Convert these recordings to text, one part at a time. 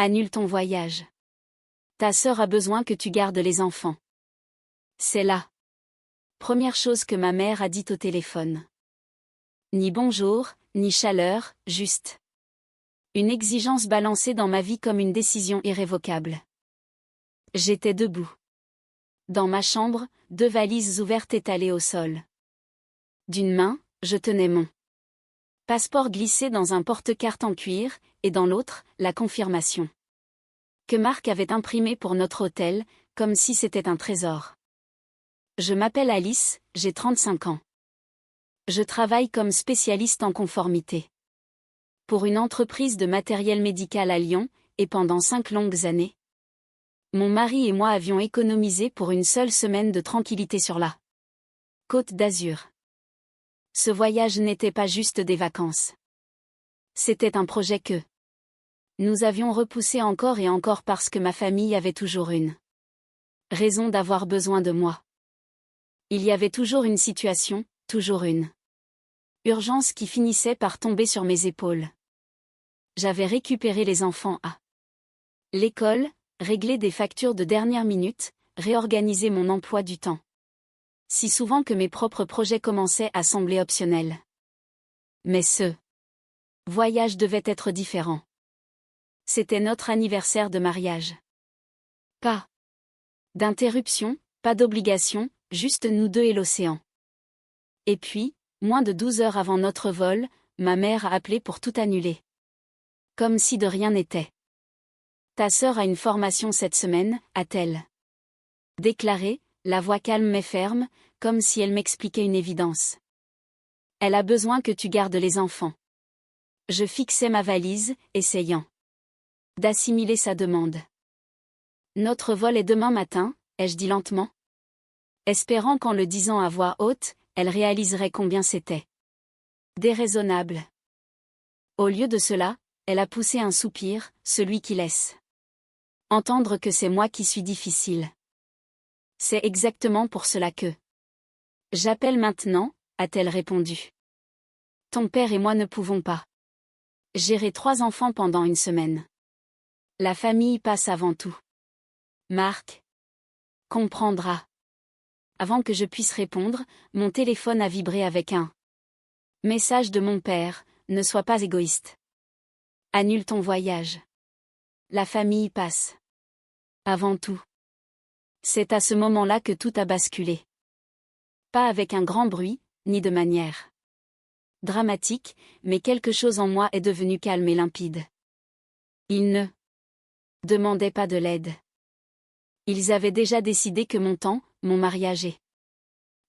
Annule ton voyage. Ta sœur a besoin que tu gardes les enfants. C'est la première chose que ma mère a dite au téléphone. Ni bonjour, ni chaleur, juste une exigence balancée dans ma vie comme une décision irrévocable. J'étais debout. Dans ma chambre, 2 valises ouvertes étalées au sol. D'une main, je tenais mon passeport glissé dans un porte-carte en cuir, et dans l'autre, la confirmation que Marc avait imprimée pour notre hôtel, comme si c'était un trésor. Je m'appelle Alice, j'ai 35 ans. Je travaille comme spécialiste en conformité pour une entreprise de matériel médical à Lyon, et pendant 5 longues années. Mon mari et moi avions économisé pour une seule semaine de tranquillité sur la Côte d'Azur. Ce voyage n'était pas juste des vacances. C'était un projet que nous avions repoussé encore et encore parce que ma famille avait toujours une raison d'avoir besoin de moi. Il y avait toujours une situation, toujours une urgence qui finissait par tomber sur mes épaules. J'avais récupéré les enfants à l'école, réglé des factures de dernière minute, réorganisé mon emploi du temps. Si souvent que mes propres projets commençaient à sembler optionnels. Mais ce voyage devait être différent. C'était notre anniversaire de mariage. Pas d'interruption, pas d'obligation, juste nous deux et l'océan. Et puis, moins de 12 heures avant notre vol, ma mère a appelé pour tout annuler. Comme si de rien n'était. Ta sœur a une formation cette semaine, a-t-elle déclaré, la voix calme mais ferme, comme si elle m'expliquait une évidence. Elle a besoin que tu gardes les enfants. Je fixais ma valise, essayant d'assimiler sa demande. Notre vol est demain matin, ai-je dit lentement. Espérant qu'en le disant à voix haute, elle réaliserait combien c'était déraisonnable. Au lieu de cela, elle a poussé un soupir, celui qui laisse entendre que c'est moi qui suis difficile. C'est exactement pour cela que j'appelle maintenant, a-t-elle répondu. Ton père et moi ne pouvons pas gérer 3 enfants pendant une semaine. La famille passe avant tout. Marc comprendra. Avant que je puisse répondre, mon téléphone a vibré avec un message de mon père, ne sois pas égoïste. Annule ton voyage. La famille passe avant tout. C'est à ce moment-là que tout a basculé. Pas avec un grand bruit, ni de manière dramatique, mais quelque chose en moi est devenu calme et limpide. Ils ne demandaient pas de l'aide. Ils avaient déjà décidé que mon temps, mon mariage et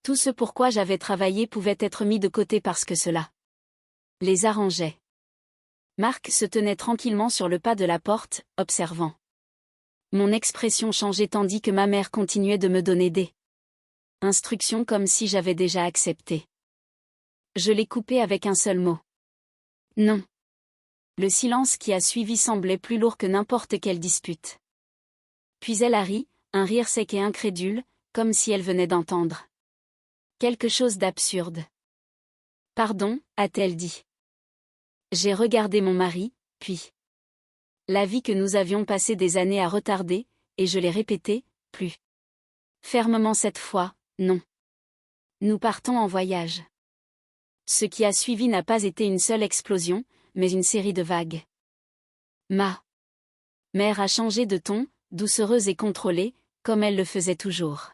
tout ce pourquoi j'avais travaillé pouvait être mis de côté parce que cela les arrangeait. Marc se tenait tranquillement sur le pas de la porte, observant. Mon expression changeait tandis que ma mère continuait de me donner des instructions comme si j'avais déjà accepté. Je l'ai coupé avec un seul mot. Non. Le silence qui a suivi semblait plus lourd que n'importe quelle dispute. Puis elle a ri, un rire sec et incrédule, comme si elle venait d'entendre quelque chose d'absurde. Pardon, a-t-elle dit. J'ai regardé mon mari, puis la vie que nous avions passé des années à retarder, et je l'ai répété, plus fermement cette fois, non. Nous partons en voyage. Ce qui a suivi n'a pas été une seule explosion, mais une série de vagues. Ma mère a changé de ton, doucereuse et contrôlée, comme elle le faisait toujours.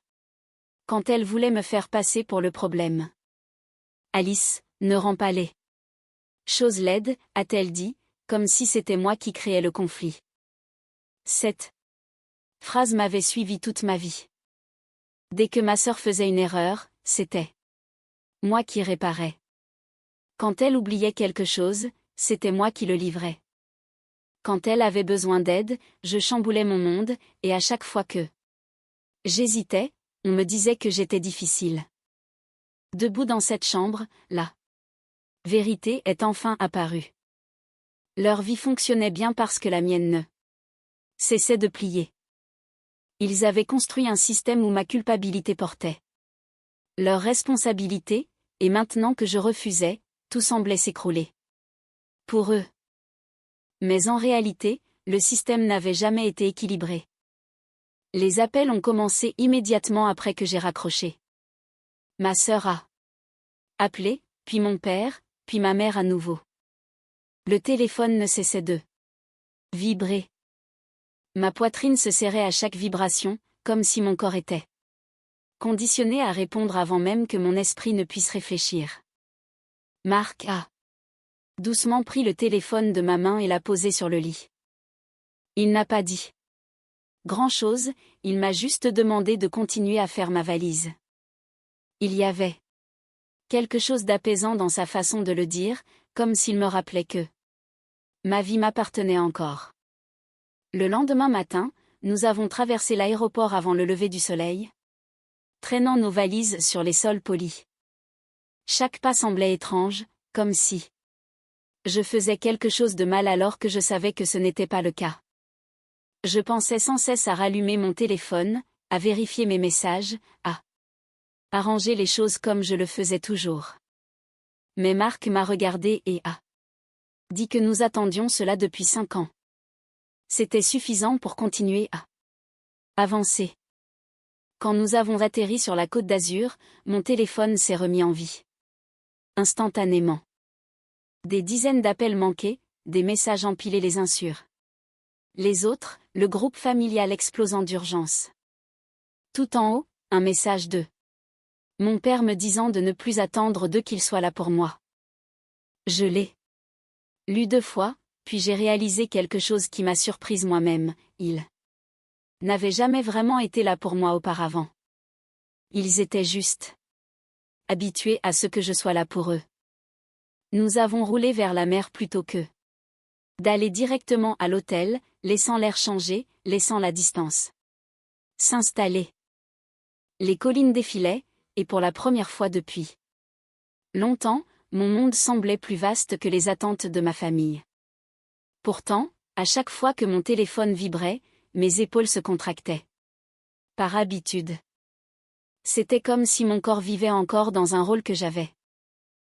Quand elle voulait me faire passer pour le problème. Alice, ne rends pas les choses laides, a-t-elle dit, comme si c'était moi qui créais le conflit. Cette phrase m'avait suivi toute ma vie. Dès que ma sœur faisait une erreur, c'était moi qui réparais. Quand elle oubliait quelque chose, c'était moi qui le livrais. Quand elle avait besoin d'aide, je chamboulais mon monde, et à chaque fois que j'hésitais, on me disait que j'étais difficile. Debout dans cette chambre, la vérité est enfin apparue. Leur vie fonctionnait bien parce que la mienne ne cessait de plier. Ils avaient construit un système où ma culpabilité portait leur responsabilité, et maintenant que je refusais, tout semblait s'écrouler. Pour eux. Mais en réalité, le système n'avait jamais été équilibré. Les appels ont commencé immédiatement après que j'ai raccroché. Ma sœur a appelé, puis mon père, puis ma mère à nouveau. Le téléphone ne cessait de vibrer. Ma poitrine se serrait à chaque vibration, comme si mon corps était conditionné à répondre avant même que mon esprit ne puisse réfléchir. Marc a doucement pris le téléphone de ma main et l'a posé sur le lit. Il n'a pas dit grand-chose, il m'a juste demandé de continuer à faire ma valise. Il y avait quelque chose d'apaisant dans sa façon de le dire, comme s'il me rappelait que ma vie m'appartenait encore. Le lendemain matin, nous avons traversé l'aéroport avant le lever du soleil, traînant nos valises sur les sols polis. Chaque pas semblait étrange, comme si je faisais quelque chose de mal alors que je savais que ce n'était pas le cas. Je pensais sans cesse à rallumer mon téléphone, à vérifier mes messages, à arranger les choses comme je le faisais toujours. Mais Marc m'a regardé et a dit que nous attendions cela depuis 5 ans. C'était suffisant pour continuer à avancer. Quand nous avons atterri sur la Côte d'Azur, mon téléphone s'est remis en vie. Instantanément. Des dizaines d'appels manqués, des messages empilés les uns sur les autres, le groupe familial explosant d'urgence. Tout en haut, un message de mon père me disant de ne plus attendre qu'il soit là pour moi. Je l'ai lu 2 fois, puis j'ai réalisé quelque chose qui m'a surprise moi-même, il n'avait jamais vraiment été là pour moi auparavant. Ils étaient juste habitués à ce que je sois là pour eux. Nous avons roulé vers la mer plutôt que d'aller directement à l'hôtel, laissant l'air changer, laissant la distance s'installer. Les collines défilaient, et pour la première fois depuis longtemps, mon monde semblait plus vaste que les attentes de ma famille. Pourtant, à chaque fois que mon téléphone vibrait, mes épaules se contractaient. Par habitude. C'était comme si mon corps vivait encore dans un rôle que j'avais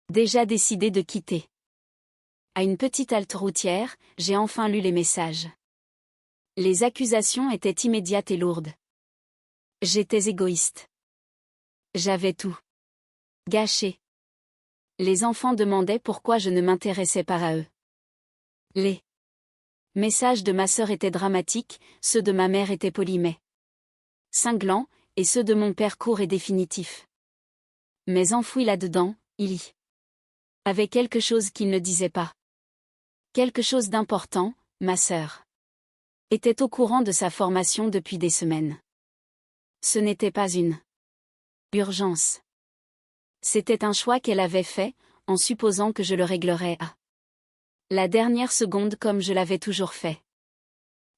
déjà décidé de quitter. À une petite halte routière, j'ai enfin lu les messages. Les accusations étaient immédiates et lourdes. J'étais égoïste. J'avais tout gâché. Les enfants demandaient pourquoi je ne m'intéressais pas à eux. Les messages de ma sœur étaient dramatiques, ceux de ma mère étaient polis mais cinglants, et ceux de mon père courts et définitifs. Mais enfoui là-dedans, il y avait quelque chose qu'il ne disait pas. Quelque chose d'important, ma sœur était au courant de sa formation depuis des semaines. Ce n'était pas une urgence. C'était un choix qu'elle avait fait, en supposant que je le réglerais à la dernière seconde comme je l'avais toujours fait.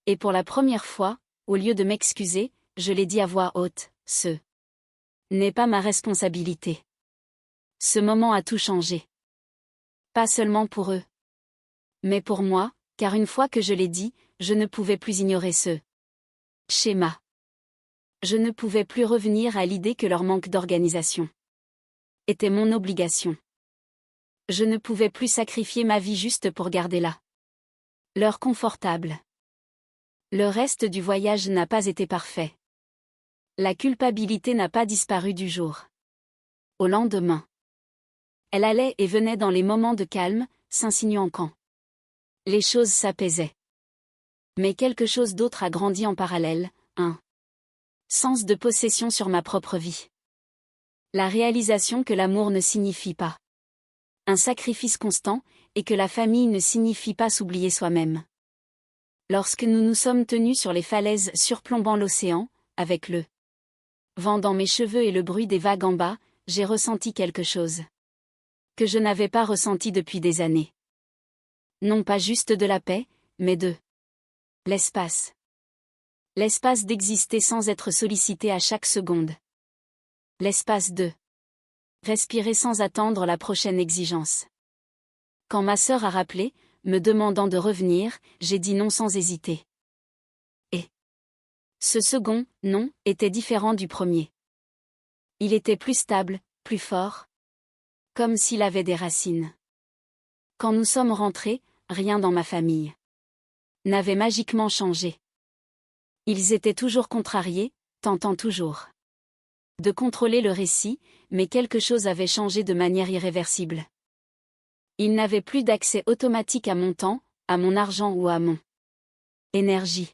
Et pour la première fois, au lieu de m'excuser, je l'ai dit à voix haute, ce n'est pas ma responsabilité. Ce moment a tout changé. Pas seulement pour eux, mais pour moi, car une fois que je l'ai dit, je ne pouvais plus ignorer ce schéma. Je ne pouvais plus revenir à l'idée que leur manque d'organisation était mon obligation. Je ne pouvais plus sacrifier ma vie juste pour garder là l'heure confortable. Le reste du voyage n'a pas été parfait. La culpabilité n'a pas disparu du jour au lendemain. Elle allait et venait dans les moments de calme, s'insinuant quand les choses s'apaisaient. Mais quelque chose d'autre a grandi en parallèle, un sens de possession sur ma propre vie. La réalisation que l'amour ne signifie pas un sacrifice constant, et que la famille ne signifie pas s'oublier soi-même. Lorsque nous nous sommes tenus sur les falaises surplombant l'océan, avec le vent dans mes cheveux et le bruit des vagues en bas, j'ai ressenti quelque chose que je n'avais pas ressenti depuis des années. Non pas juste de la paix, mais de l'espace. L'espace d'exister sans être sollicité à chaque seconde. L'espace de respirer sans attendre la prochaine exigence. Quand ma sœur a rappelé, me demandant de revenir, j'ai dit non sans hésiter. Et ce second « non » était différent du premier. Il était plus stable, plus fort. Comme s'il avait des racines. Quand nous sommes rentrés, rien dans ma famille n'avaient magiquement changé. Ils étaient toujours contrariés, tentant toujours de contrôler le récit, mais quelque chose avait changé de manière irréversible. Ils n'avaient plus d'accès automatique à mon temps, à mon argent ou à mon énergie.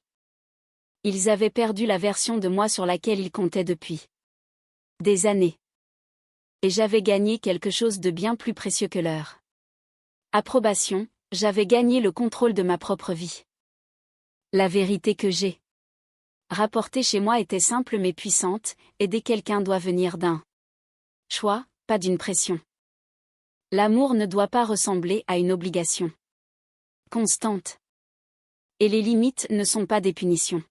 Ils avaient perdu la version de moi sur laquelle ils comptaient depuis des années. Et j'avais gagné quelque chose de bien plus précieux que leur approbation, j'avais gagné le contrôle de ma propre vie. La vérité que j'ai rapportée chez moi était simple mais puissante, aider quelqu'un doit venir d'un choix, pas d'une pression. L'amour ne doit pas ressembler à une obligation constante. Et les limites ne sont pas des punitions.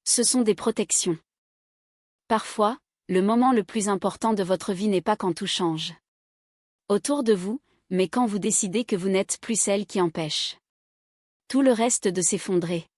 Ce sont des protections. Parfois, le moment le plus important de votre vie n'est pas quand tout change autour de vous, mais quand vous décidez que vous n'êtes plus celle qui empêche tout le reste de s'effondrer.